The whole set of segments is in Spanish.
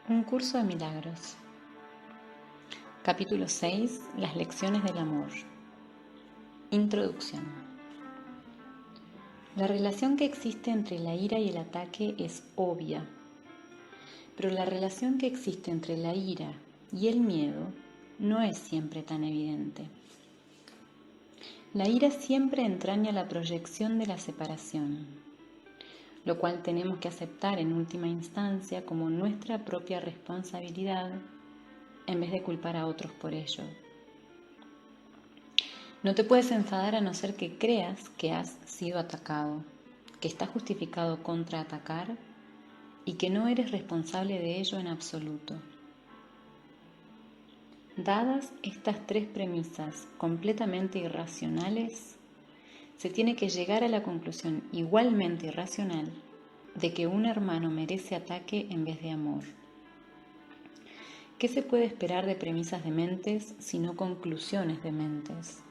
Un curso de milagros. Capítulo 6. Las lecciones del amor. Introducción. La relación que existe entre la ira y el ataque es obvia, pero la relación que existe entre la ira y el miedo no es siempre tan evidente. La ira siempre entraña la proyección de la separación, lo cual tenemos que aceptar en última instancia como nuestra propia responsabilidad en vez de culpar a otros por ello. No te puedes enfadar a no ser que creas que has sido atacado, que está justificado contraatacar y que no eres responsable de ello en absoluto. Dadas estas tres premisas completamente irracionales, se tiene que llegar a la conclusión igualmente irracional de que un hermano merece ataque en vez de amor. ¿Qué se puede esperar de premisas dementes sino conclusiones dementes?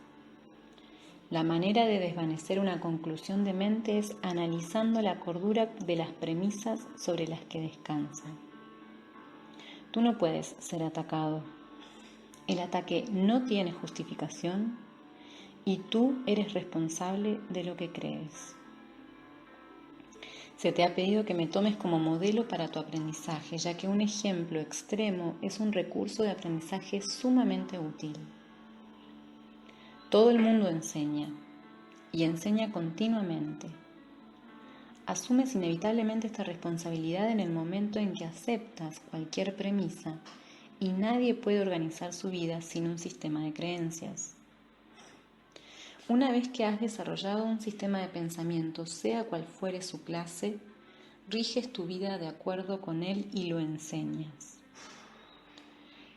La manera de desvanecer una conclusión demente es analizando la cordura de las premisas sobre las que descansa. Tú no puedes ser atacado. El ataque no tiene justificación y tú eres responsable de lo que crees. Se te ha pedido que me tomes como modelo para tu aprendizaje, ya que un ejemplo extremo es un recurso de aprendizaje sumamente útil. Todo el mundo enseña, y enseña continuamente. Asumes inevitablemente esta responsabilidad en el momento en que aceptas cualquier premisa y nadie puede organizar su vida sin un sistema de creencias. Una vez que has desarrollado un sistema de pensamiento, sea cual fuere su clase, riges tu vida de acuerdo con él y lo enseñas.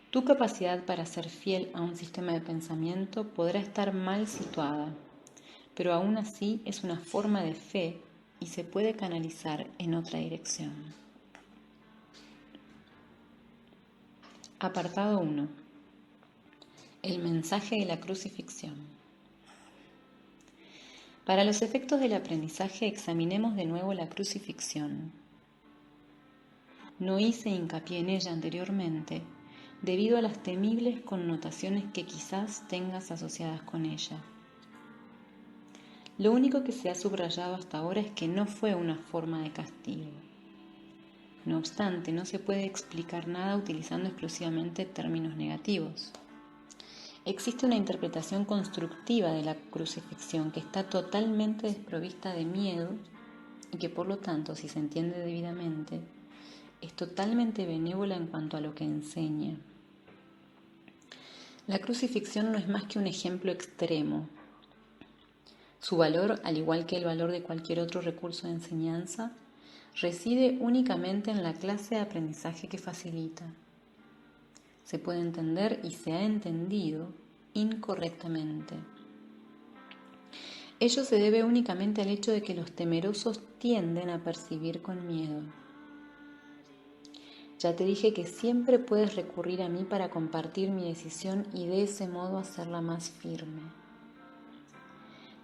Tu capacidad para ser fiel a un sistema de pensamiento podrá estar mal situada, pero aún así es una forma de fe y se puede canalizar en otra dirección. Apartado 1. El mensaje de la crucifixión. Para los efectos del aprendizaje examinemos de nuevo la crucifixión. No hice hincapié en ella anteriormente debido a las temibles connotaciones que quizás tengas asociadas con ella. Lo único que se ha subrayado hasta ahora es que no fue una forma de castigo. No obstante, no se puede explicar nada utilizando exclusivamente términos negativos. Existe una interpretación constructiva de la crucifixión que está totalmente desprovista de miedo y que por lo tanto, si se entiende debidamente, es totalmente benévola en cuanto a lo que enseña. La crucifixión no es más que un ejemplo extremo. Su valor, al igual que el valor de cualquier otro recurso de enseñanza, reside únicamente en la clase de aprendizaje que facilita. Se puede entender y se ha entendido incorrectamente. Ello se debe únicamente al hecho de que los temerosos tienden a percibir con miedo. Ya te dije que siempre puedes recurrir a mí para compartir mi decisión y de ese modo hacerla más firme.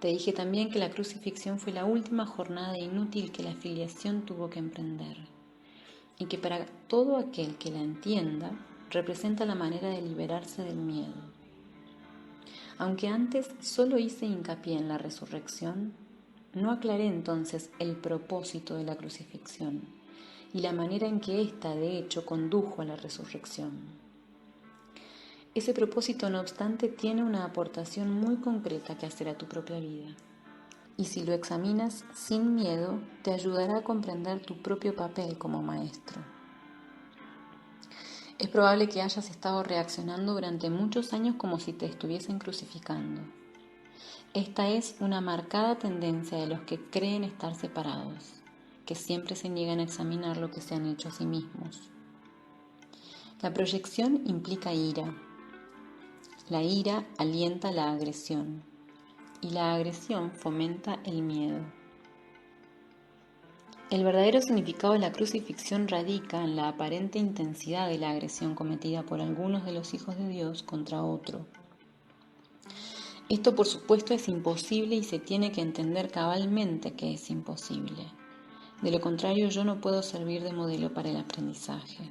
Te dije también que la crucifixión fue la última jornada inútil que la filiación tuvo que emprender y que para todo aquel que la entienda representa la manera de liberarse del miedo. Aunque antes solo hice hincapié en la resurrección, no aclaré entonces el propósito de la crucifixión y la manera en que ésta de hecho condujo a la resurrección. Ese propósito, no obstante, tiene una aportación muy concreta que hacer a tu propia vida. Y si lo examinas sin miedo, te ayudará a comprender tu propio papel como maestro. Es probable que hayas estado reaccionando durante muchos años como si te estuviesen crucificando. Esta es una marcada tendencia de los que creen estar separados, que siempre se niegan a examinar lo que se han hecho a sí mismos. La proyección implica ira. La ira alienta la agresión y la agresión fomenta el miedo. El verdadero significado de la crucifixión radica en la aparente intensidad de la agresión cometida por algunos de los hijos de Dios contra otro. Esto, por supuesto, es imposible y se tiene que entender cabalmente que es imposible. De lo contrario, yo no puedo servir de modelo para el aprendizaje.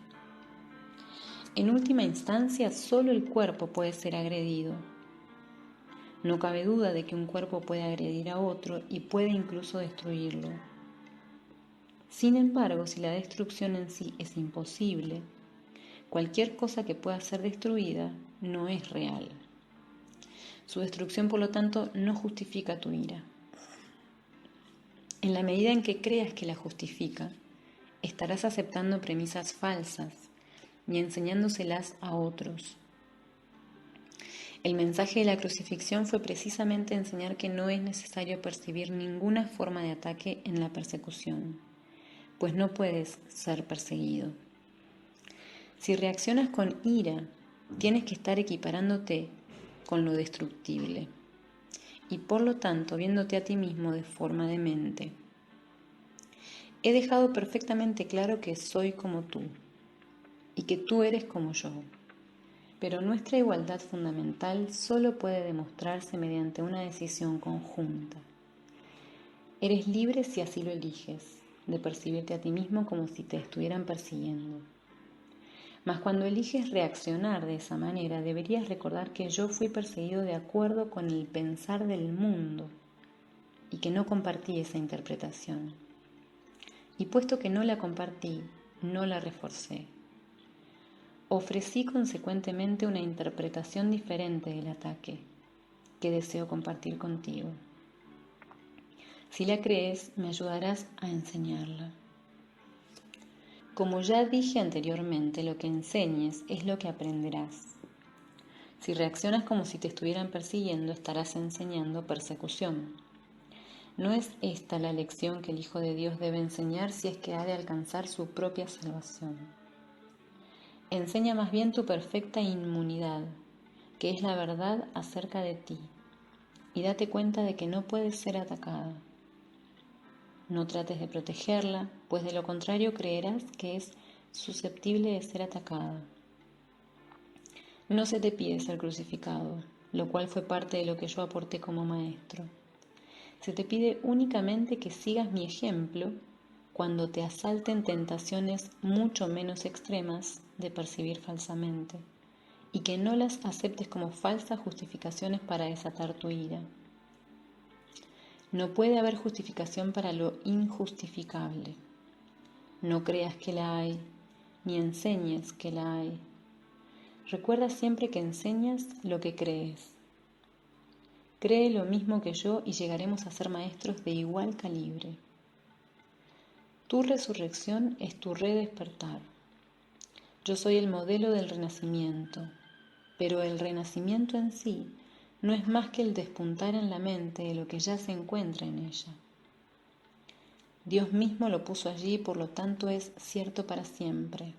En última instancia, solo el cuerpo puede ser agredido. No cabe duda de que un cuerpo puede agredir a otro y puede incluso destruirlo. Sin embargo, si la destrucción en sí es imposible, cualquier cosa que pueda ser destruida no es real. Su destrucción, por lo tanto, no justifica tu ira. En la medida en que creas que la justifica, estarás aceptando premisas falsas y enseñándoselas a otros. El mensaje de la crucifixión fue precisamente enseñar que no es necesario percibir ninguna forma de ataque en la persecución, pues no puedes ser perseguido. Si reaccionas con ira, tienes que estar equiparándote con lo destructible y por lo tanto viéndote a ti mismo de forma demente. He dejado perfectamente claro que soy como tú y que tú eres como yo. Pero nuestra igualdad fundamental solo puede demostrarse mediante una decisión conjunta. Eres libre, si así lo eliges, de percibirte a ti mismo como si te estuvieran persiguiendo. Mas cuando eliges reaccionar de esa manera, deberías recordar que yo fui perseguido de acuerdo con el pensar del mundo y que no compartí esa interpretación. Y puesto que no la compartí, no la reforcé. Ofrecí consecuentemente una interpretación diferente del ataque que deseo compartir contigo. Si la crees, me ayudarás a enseñarla. Como ya dije anteriormente, lo que enseñes es lo que aprenderás. Si reaccionas como si te estuvieran persiguiendo, estarás enseñando persecución. No es esta la lección que el Hijo de Dios debe enseñar si es que ha de alcanzar su propia salvación. Enseña más bien tu perfecta inmunidad, que es la verdad acerca de ti, y date cuenta de que no puedes ser atacada. No trates de protegerla, pues de lo contrario creerás que es susceptible de ser atacada. No se te pide ser crucificado, lo cual fue parte de lo que yo aporté como maestro. Se te pide únicamente que sigas mi ejemplo cuando te asalten tentaciones mucho menos extremas de percibir falsamente, y que no las aceptes como falsas justificaciones para desatar tu ira. No puede haber justificación para lo injustificable. No creas que la hay, ni enseñes que la hay. Recuerda siempre que enseñas lo que crees. Cree lo mismo que yo y llegaremos a ser maestros de igual calibre. Tu resurrección es tu redespertar. Yo soy el modelo del renacimiento, pero el renacimiento en sí no es más que el despuntar en la mente de lo que ya se encuentra en ella. Dios mismo lo puso allí y por lo tanto es cierto para siempre.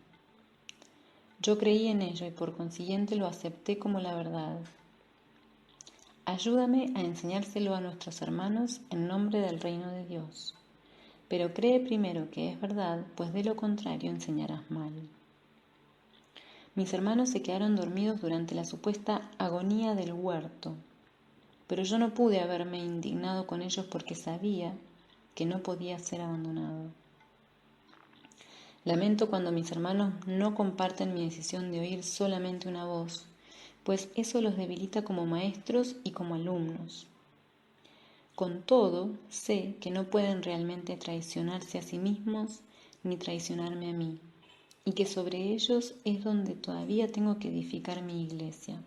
Yo creí en ello y por consiguiente lo acepté como la verdad. Ayúdame a enseñárselo a nuestros hermanos en nombre del reino de Dios. Pero cree primero que es verdad, pues de lo contrario enseñarás mal. Mis hermanos se quedaron dormidos durante la supuesta agonía del huerto, pero yo no pude haberme indignado con ellos porque sabía que no podía ser abandonado. Lamento cuando mis hermanos no comparten mi decisión de oír solamente una voz, pues eso los debilita como maestros y como alumnos. Con todo, sé que no pueden realmente traicionarse a sí mismos ni traicionarme a mí, y que sobre ellos es donde todavía tengo que edificar mi iglesia.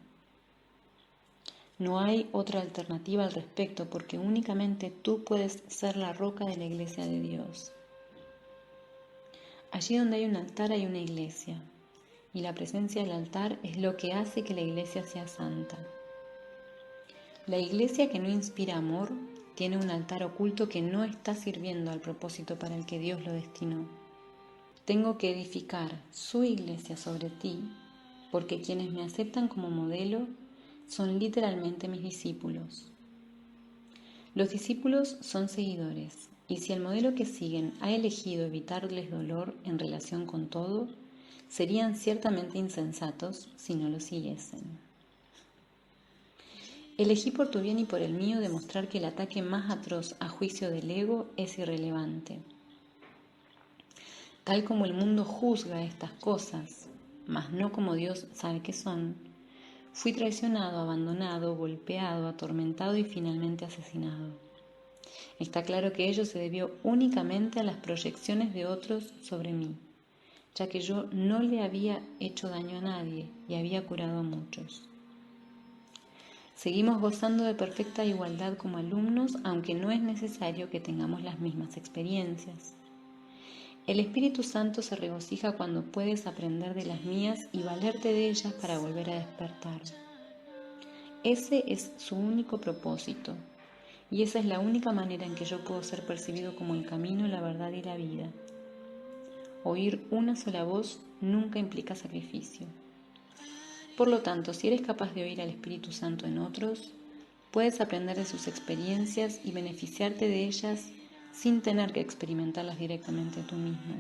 No hay otra alternativa al respecto, porque únicamente tú puedes ser la roca de la iglesia de Dios. Allí donde hay un altar hay una iglesia, y la presencia del altar es lo que hace que la iglesia sea santa. La iglesia que no inspira amor tiene un altar oculto que no está sirviendo al propósito para el que Dios lo destinó. Tengo que edificar su iglesia sobre ti, porque quienes me aceptan como modelo son literalmente mis discípulos. Los discípulos son seguidores, y si el modelo que siguen ha elegido evitarles dolor en relación con todo, serían ciertamente insensatos si no lo siguiesen. Elegí por tu bien y por el mío demostrar que el ataque más atroz a juicio del ego es irrelevante. Tal como el mundo juzga estas cosas, mas no como Dios sabe que son, fui traicionado, abandonado, golpeado, atormentado y finalmente asesinado. Está claro que ello se debió únicamente a las proyecciones de otros sobre mí, ya que yo no le había hecho daño a nadie y había curado a muchos. Seguimos gozando de perfecta igualdad como alumnos, aunque no es necesario que tengamos las mismas experiencias. El Espíritu Santo se regocija cuando puedes aprender de las mías y valerte de ellas para volver a despertar. Ese es su único propósito, y esa es la única manera en que yo puedo ser percibido como el camino, la verdad y la vida. Oír una sola voz nunca implica sacrificio. Por lo tanto, si eres capaz de oír al Espíritu Santo en otros, puedes aprender de sus experiencias y beneficiarte de ellas sin tener que experimentarlas directamente tú mismo.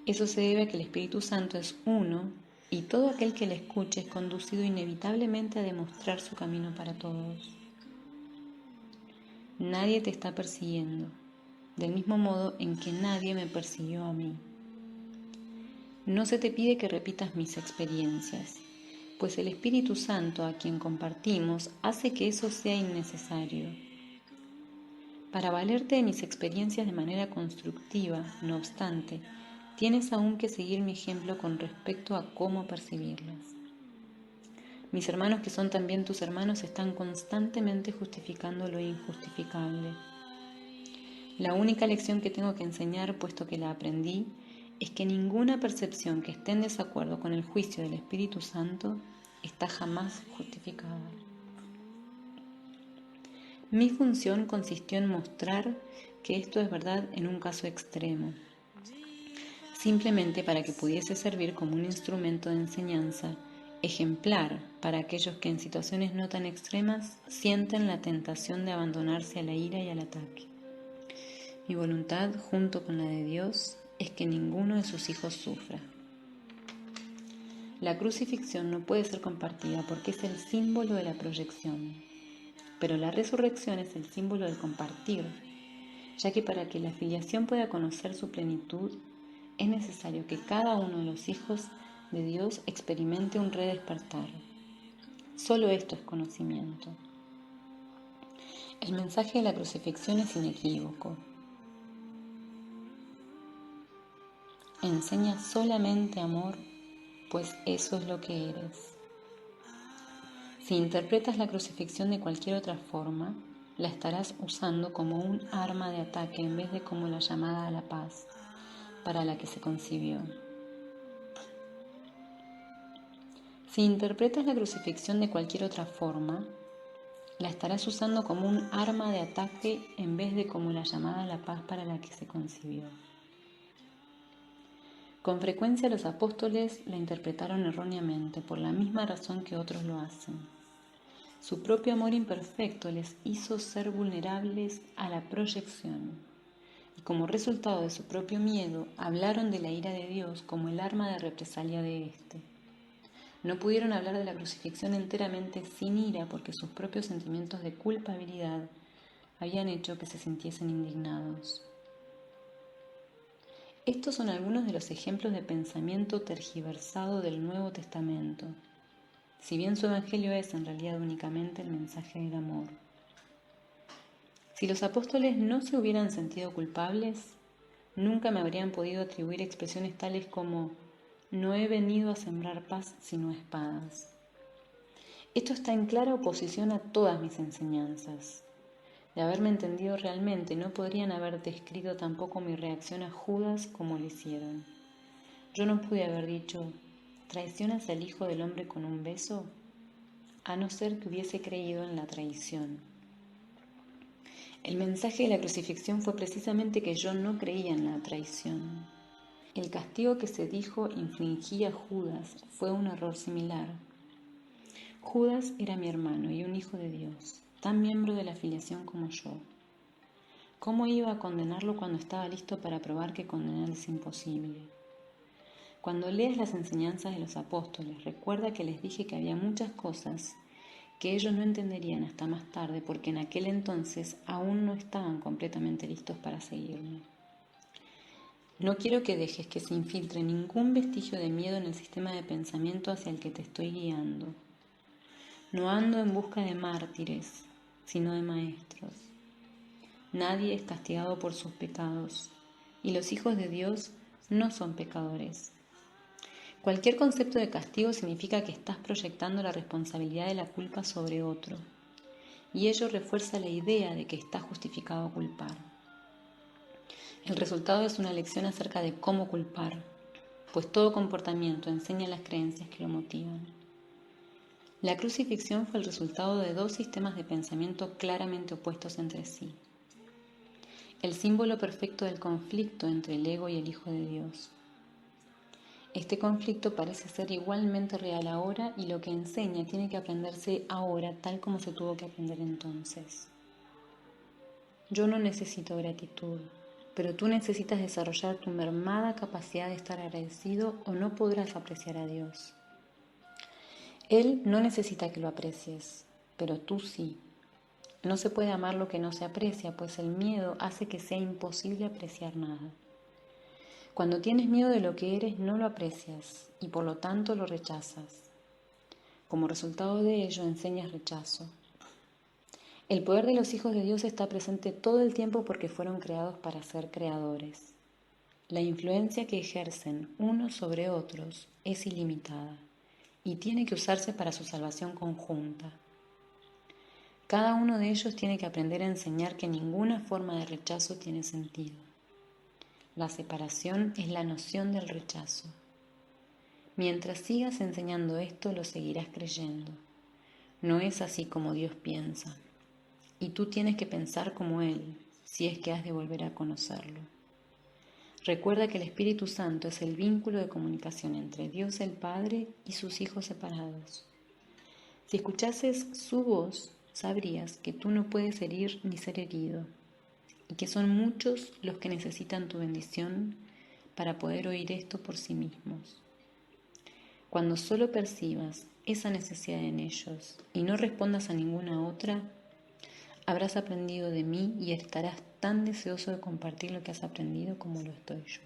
Eso se debe a que el Espíritu Santo es uno y todo aquel que le escuche es conducido inevitablemente a demostrar su camino para todos. Nadie te está persiguiendo, del mismo modo en que nadie me persiguió a mí. No se te pide que repitas mis experiencias, pues el Espíritu Santo a quien compartimos hace que eso sea innecesario. Para valerte de mis experiencias de manera constructiva, no obstante, tienes aún que seguir mi ejemplo con respecto a cómo percibirlas. Mis hermanos, que son también tus hermanos, están constantemente justificando lo injustificable. La única lección que tengo que enseñar, puesto que la aprendí, es que ninguna percepción que esté en desacuerdo con el juicio del Espíritu Santo está jamás justificada. Mi función consistió en mostrar que esto es verdad en un caso extremo, simplemente para que pudiese servir como un instrumento de enseñanza ejemplar para aquellos que en situaciones no tan extremas sienten la tentación de abandonarse a la ira y al ataque. Mi voluntad, junto con la de Dios, es que ninguno de sus hijos sufra. La crucifixión no puede ser compartida porque es el símbolo de la proyección, pero la resurrección es el símbolo del compartir, ya que para que la filiación pueda conocer su plenitud, es necesario que cada uno de los hijos de Dios experimente un redespertar. Solo esto es conocimiento. El mensaje de la crucifixión es inequívoco. Enseña solamente amor, pues eso es lo que eres. Si interpretas la crucifixión de cualquier otra forma, la estarás usando como un arma de ataque en vez de como la llamada a la paz para la que se concibió. Si interpretas la crucifixión de cualquier otra forma, la estarás usando como un arma de ataque en vez de como la llamada a la paz para la que se concibió. Con frecuencia los apóstoles la interpretaron erróneamente por la misma razón que otros lo hacen. Su propio amor imperfecto les hizo ser vulnerables a la proyección, y como resultado de su propio miedo, hablaron de la ira de Dios como el arma de represalia de éste. No pudieron hablar de la crucifixión enteramente sin ira porque sus propios sentimientos de culpabilidad habían hecho que se sintiesen indignados. Estos son algunos de los ejemplos de pensamiento tergiversado del Nuevo Testamento, si bien su evangelio es en realidad únicamente el mensaje del amor. Si los apóstoles no se hubieran sentido culpables, nunca me habrían podido atribuir expresiones tales como «no he venido a sembrar paz sino espadas». Esto está en clara oposición a todas mis enseñanzas. De haberme entendido realmente, no podrían haber descrito tampoco mi reacción a Judas como lo hicieron. Yo no pude haber dicho, ¿traicionas al Hijo del Hombre con un beso?, a no ser que hubiese creído en la traición. El mensaje de la crucifixión fue precisamente que yo no creía en la traición. El castigo que se dijo infligía a Judas fue un error similar. Judas era mi hermano y un hijo de Dios, tan miembro de la filiación como yo. ¿Cómo iba a condenarlo cuando estaba listo para probar que condenar es imposible? Cuando leas las enseñanzas de los apóstoles, recuerda que les dije que había muchas cosas que ellos no entenderían hasta más tarde porque en aquel entonces aún no estaban completamente listos para seguirme. No quiero que dejes que se infiltre ningún vestigio de miedo en el sistema de pensamiento hacia el que te estoy guiando. No ando en busca de mártires, sino de maestros. Nadie es castigado por sus pecados, y los hijos de Dios no son pecadores. Cualquier concepto de castigo significa que estás proyectando la responsabilidad de la culpa sobre otro, y ello refuerza la idea de que está justificado culpar. El resultado es una lección acerca de cómo culpar, pues todo comportamiento enseña las creencias que lo motivan. La crucifixión fue el resultado de dos sistemas de pensamiento claramente opuestos entre sí. El símbolo perfecto del conflicto entre el ego y el Hijo de Dios. Este conflicto parece ser igualmente real ahora y lo que enseña tiene que aprenderse ahora tal como se tuvo que aprender entonces. Yo no necesito gratitud, pero tú necesitas desarrollar tu mermada capacidad de estar agradecido o no podrás apreciar a Dios. Él no necesita que lo aprecies, pero tú sí. No se puede amar lo que no se aprecia, pues el miedo hace que sea imposible apreciar nada. Cuando tienes miedo de lo que eres, no lo aprecias y por lo tanto lo rechazas. Como resultado de ello, enseñas rechazo. El poder de los hijos de Dios está presente todo el tiempo porque fueron creados para ser creadores. La influencia que ejercen unos sobre otros es ilimitada y tiene que usarse para su salvación conjunta. Cada uno de ellos tiene que aprender a enseñar que ninguna forma de rechazo tiene sentido. La separación es la noción del rechazo. Mientras sigas enseñando esto, lo seguirás creyendo. No es así como Dios piensa. Y tú tienes que pensar como Él, si es que has de volver a conocerlo. Recuerda que el Espíritu Santo es el vínculo de comunicación entre Dios el Padre y sus hijos separados. Si escuchases su voz, sabrías que tú no puedes herir ni ser herido, y que son muchos los que necesitan tu bendición para poder oír esto por sí mismos. Cuando solo percibas esa necesidad en ellos y no respondas a ninguna otra, habrás aprendido de mí y estarás tan deseoso de compartir lo que has aprendido como lo estoy yo.